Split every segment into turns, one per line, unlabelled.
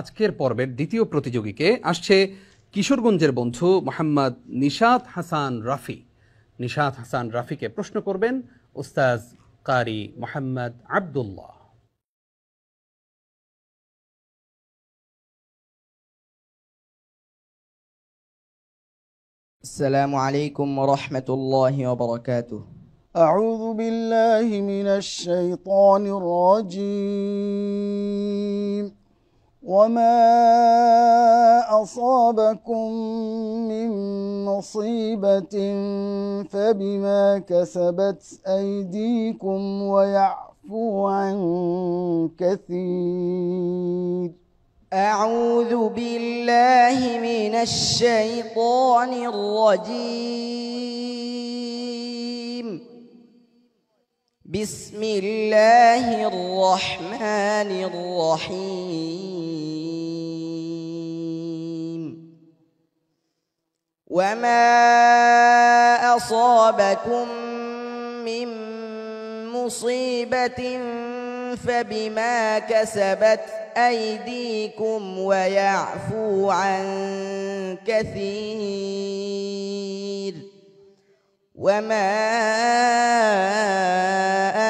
আজকের পর্বের দ্বিতীয় প্রতিযোগীকে আসছে কিশোরগঞ্জের বন্ধু মোহাম্মদ নিশাত হাসান রাফি। নিশাত হাসান রাফিকে প্রশ্ন করবেন উস্তাজ কারি মোহাম্মদ আব্দুল্লাহ।
السلام عليكم ورحمة الله وبركاته.
أعوذ بالله من الشيطان الرجيم. وما أصابكم من مصيبة فبما كسبت أيديكم ويعفو عن كثير.
أعوذ بالله من الشيطان الرجيم. بسم الله الرحمن الرحيم. وما أصابكم من مصيبة فبما كسبت أيديكم ويعفو عن كثير. وما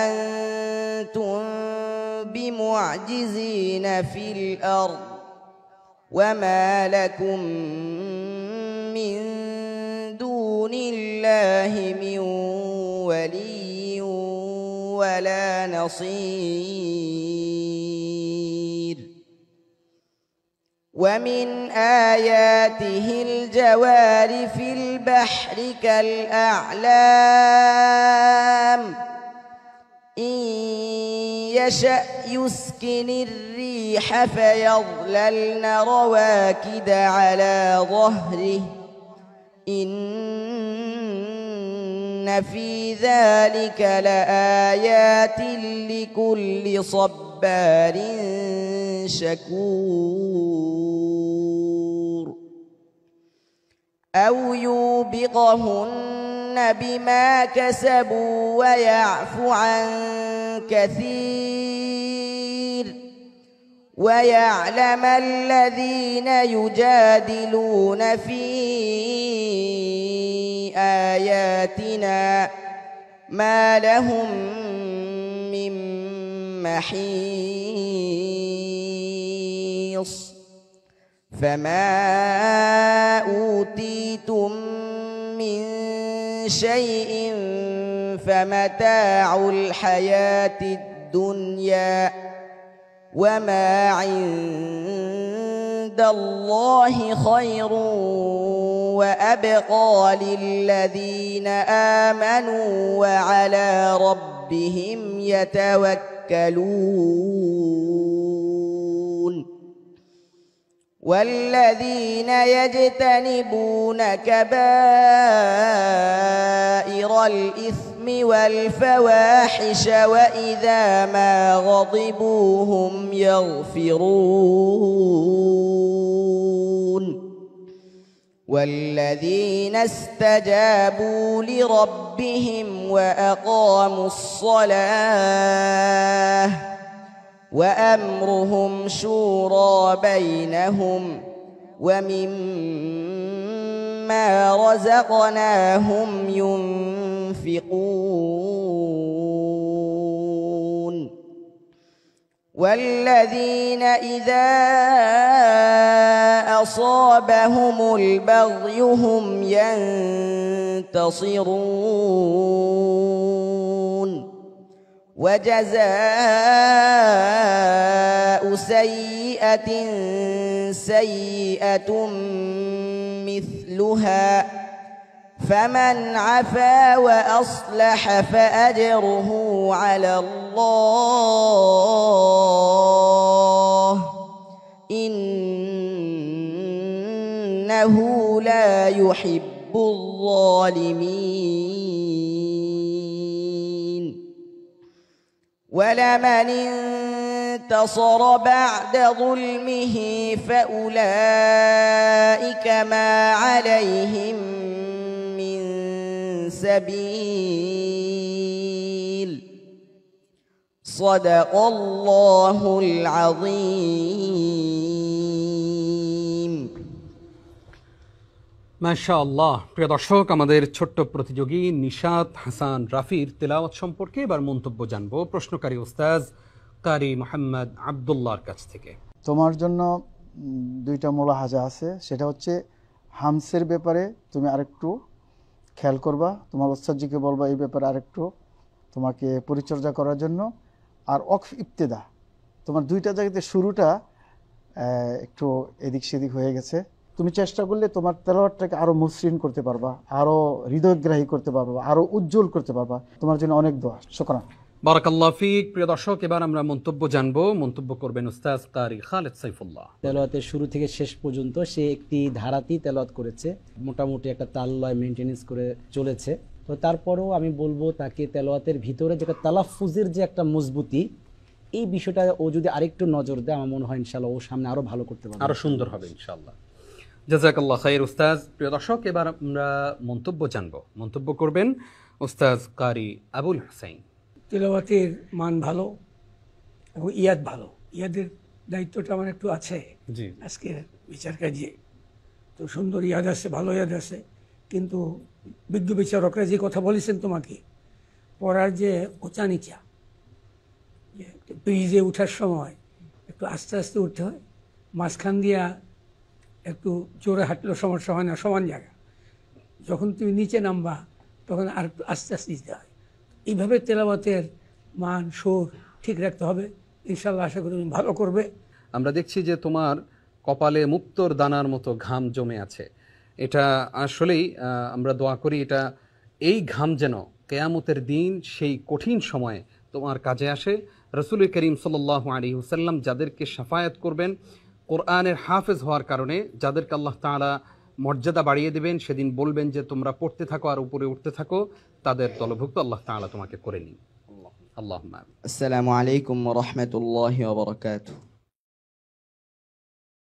أنتم بمعجزين في الأرض وما لكم من دون الله من ولي ولا نصير. ومن آياته الجوار في البحر كالأعلام إن يشأ يسكن الريح فيظللن رواكد على ظهره إن في ذلك لآيات لكل صبار شكور. أو يوبقهن بما كسبوا ويعفو عن كثير. ويعلم الذين يجادلون في آياتنا ما لهم من محيص. فما أوتيتم من شيء فمتاع الحياة الدنيا وما عند الله خير وأبقى للذين آمنوا وعلى ربهم يتوكلون. والذين يجتنبون كبائر الإثم والفواحش وإذا ما غضبوا هم يغفرون. والذين استجابوا لربهم وأقاموا الصلاة وأمرهم شورى بينهم ومما رزقناهم ينفقون. والذين إذا أصابهم البغي هم ينتصرون. وجزاء سيئة سيئة مثلها فمن عفا وأصلح فأجره على الله إنه لا يحب الظالمين. ولمن انتصر بعد ظلمه فأولئك ما عليهم من سبيل. صدق الله العظيم.
মাশাআল্লাহ। প্রিয় দর্শক, আমাদের ছোট্ট প্রতিযোগী নিশাত হাসান রাফির তেলাওয়াত সম্পর্কে এবার মন্তব্য জানবো প্রশ্নকারী উস্তাজ কারি মোহাম্মদ আব্দুল্লাহর কাছ থেকে।
তোমার জন্য দুইটা মোলাহাজা আছে, সেটা হচ্ছে হামসের ব্যাপারে তুমি আরেকটু খেয়াল করবা, তোমার ওস্তাদজিকে বলবা এই ব্যাপারে আরেকটু তোমাকে পরিচর্যা করার জন্য। আর ওয়াকফ ইবতেদা, তোমার দুইটা জায়গাতে শুরুটা একটু এদিক সেদিক হয়ে গেছে। তুমি চেষ্টা করলে তোমার তেলাওয়াতটাকে আরও মসৃণ করতে পারবা, আরও হৃদয়গ্রাহী করতে পারবা, আরও উজ্জ্বল করতে পারবা। তোমার জন্য অনেক দোয়া। শুকরান।
বারাকাল্লাহু ফিক। প্রিয় দর্শক, এবার আমরা মন্তব্য জানবো। মন্তব্য করবেন উস্তাজ কারি খালেদ সাইফুল্লাহ।
তেলাওয়াতের শুরু থেকে শেষ পর্যন্ত সে একটি ধারাতেই তেলাওয়াত করেছে, মোটামুটি একটা তাল লয় মেনটেনেন্স করে চলেছে। তো তারপরেও আমি বলবো তাকে তেলাওয়াতের ভিতরে যেটা তালাফুজের যে একটা মজবুতি, এই বিষয়টা ও যদি আরেকটু নজর দেয়, আমার মনে হয় ইনশাআল্লাহ ও সামনে আরো ভালো করতে পারবে,
আরো সুন্দর হবে ইনশাআল্লাহ। জাযাকাল্লাহ খাইর উস্তাজ। প্রিয় দর্শক, এবার আমরা মন্তব্য জানবো। মন্তব্য করবেন উস্তাজ কারি আবুল হুসাইন।
তেলাওয়াতের মান ভালো এবং ইয়াদ ভালো। ইয়াদের দায়িত্বটা আমার একটু আছে
জি।
আজকের বিচার কাজে। তো সুন্দর ইয়াদ আছে, ভালো ইয়াদ আছে, কিন্তু বিজ্ঞ বিচারকরা যে কথা বলেছেন তোমাকে, পড়ার যে উঁচা নিচা, যে ব্রিজে ওঠার সময় একটু আস্তে আস্তে উঠতে হয়, মাঝখান দিয়া একটু জোরে হাঁটলেও সমস্যা হয় না, সমান জায়গা। যখন তুমি নিচে নামবা তখন আর একটু আস্তে আস্তে দিতে হয়। এইভাবে তেলাওয়াতের মান সুর ঠিক রাখতে হবে। ইনশাল্লাহ আশা করি তুমি ভালো করবে।
আমরা দেখছি যে তোমার কপালে মুক্তোর দানার মতো ঘাম জমে আছে। এটা আসলেই আমরা দোয়া করি এটা, এই ঘাম যেন কেয়ামতের দিন সেই কঠিন সময়ে তোমার কাজে আসে। রাসূল করিম সাল্লাল্লাহু আলাইহি ওয়াসাল্লাম যাদেরকে শাফায়াত করবেন কোরআনের হাফেজ হওয়ার কারণে, যাদেরকে আল্লাহ তাআলা মর্যাদা বাড়িয়ে দেবেন, সেদিন বলবেন যে তোমরা পড়তে থাকো আর উপরে উঠতে থাকো, তাদের দলভুক্ত আল্লাহ তাআলা তোমাকে করে নিন। আল্লাহুম্মা।
আসসালামু আলাইকুম ওয়া রাহমাতুল্লাহি ওয়া বারাকাতুহু।